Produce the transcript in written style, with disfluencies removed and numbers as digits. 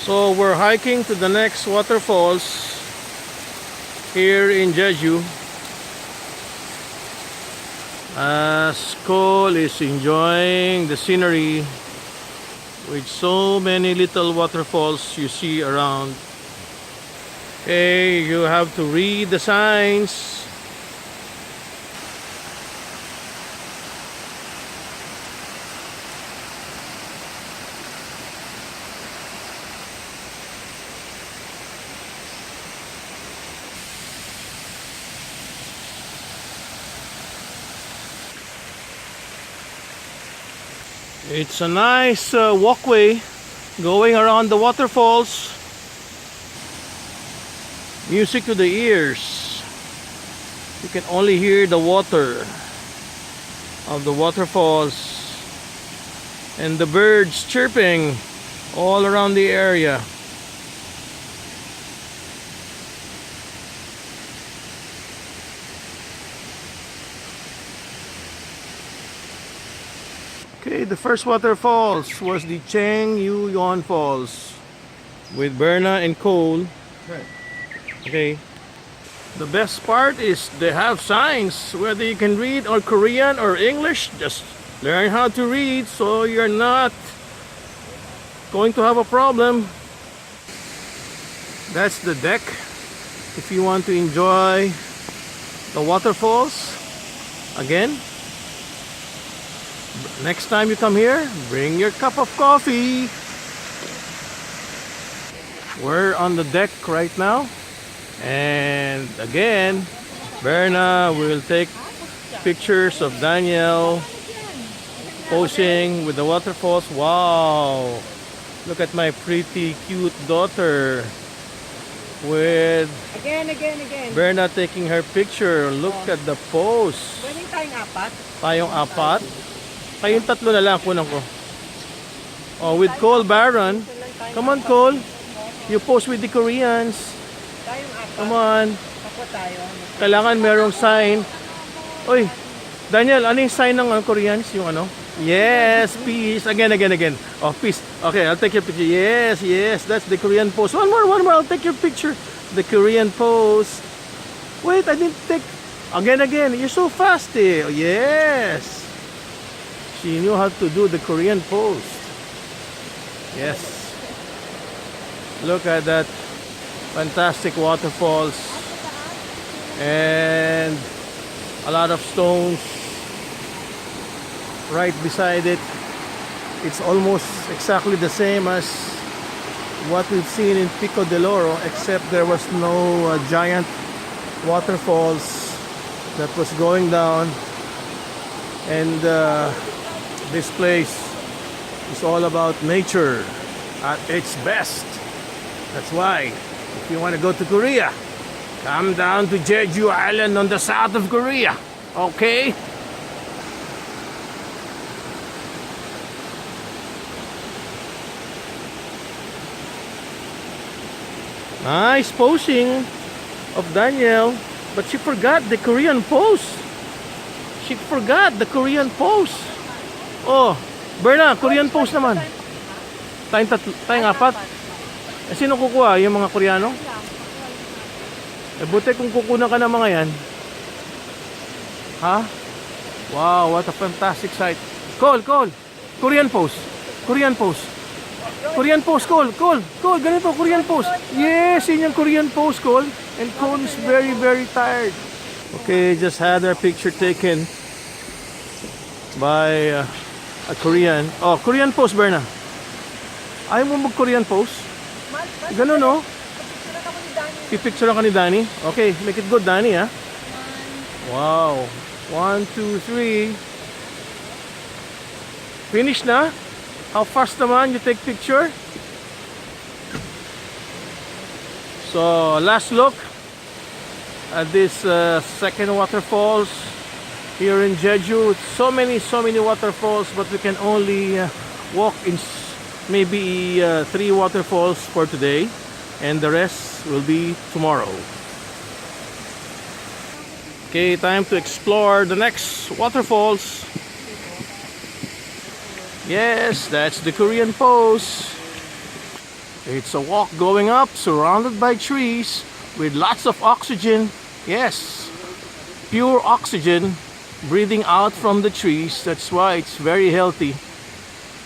So we're hiking to the next waterfalls here in Jeju. As Cole is enjoying the scenery with so many little waterfalls you see around. Okay, you have to read the signs. It's a nice walkway going around the waterfalls. Music to the ears. You can only hear the water of the waterfalls and the birds chirping all around the area. Okay, the first waterfalls was the Jeju Falls with Berna and Cole. Okay. The best part is they have signs, whether you can read or Korean or English. Just learn how to read so you're not going to have a problem. That's the deck if you want to enjoy the waterfalls. Again, next time you come here, bring your cup of coffee. We're on the deck right now, and again, Berna will take pictures of Daniel posing with the waterfalls. Wow, look at my pretty cute daughter with again. Berna taking her picture. Look at the pose. Pwedeng tayong apat? Tayong apat. Kayong tatlo na lang kunan ko. Oh, with Cole Baron. Come on, Cole. You pose with the Koreans. Tayong apat. Come on. Ako tayo. Kailangan merong sign. Oy, Daniel, ano yung sign ng Koreans? Yung ano? Yes, peace. Again. Oh, peace. Okay, I'll take your picture. Yes. That's the Korean pose. One more. I'll take your picture. The Korean pose. Wait, I didn't take. Again. You're so fast eh. Oh, yes. She knew how to do the Korean pose. Yes. Look at that fantastic waterfalls and a lot of stones right beside it. It's almost exactly the same as what we've seen in Pico del Oro, except there was no giant waterfalls that was going down, and this place is all about nature at its best. That's why if you want to go to Korea, come down to Jeju Island on the south of Korea. Okay? Nice posing of Daniel, but she forgot the Korean pose. Oh, Berna, Korean pose naman. Tayong apat. Eh, sino kukuha? Yung mga Koreano? Eh, buti kung kukunan ka ng mga yan. Ha? Wow, what a fantastic sight. Cole. Korean pose, Cole, ganito, Korean pose. Yes, yun yung Korean pose, Cole. And Cole is very, very tired. Okay, just had our picture taken by a Korean. Oh, Korean pose, Berna. Ayaw mo mag-Korean pose? Ganun, no? Pipicture ka ni Danny. Okay, make it good, Danny, ha? Wow. 1, 2, 3. Finish na? How fast naman you take picture? So, last look at this second waterfalls here in Jeju. So many waterfalls, but we can only walk in maybe 3 waterfalls for today, and the rest will be tomorrow. Okay, time to explore the next waterfalls. Yes, that's the Korean pose. It's a walk going up, surrounded by trees, with lots of oxygen. Yes, pure oxygen breathing out from the trees. That's why it's very healthy.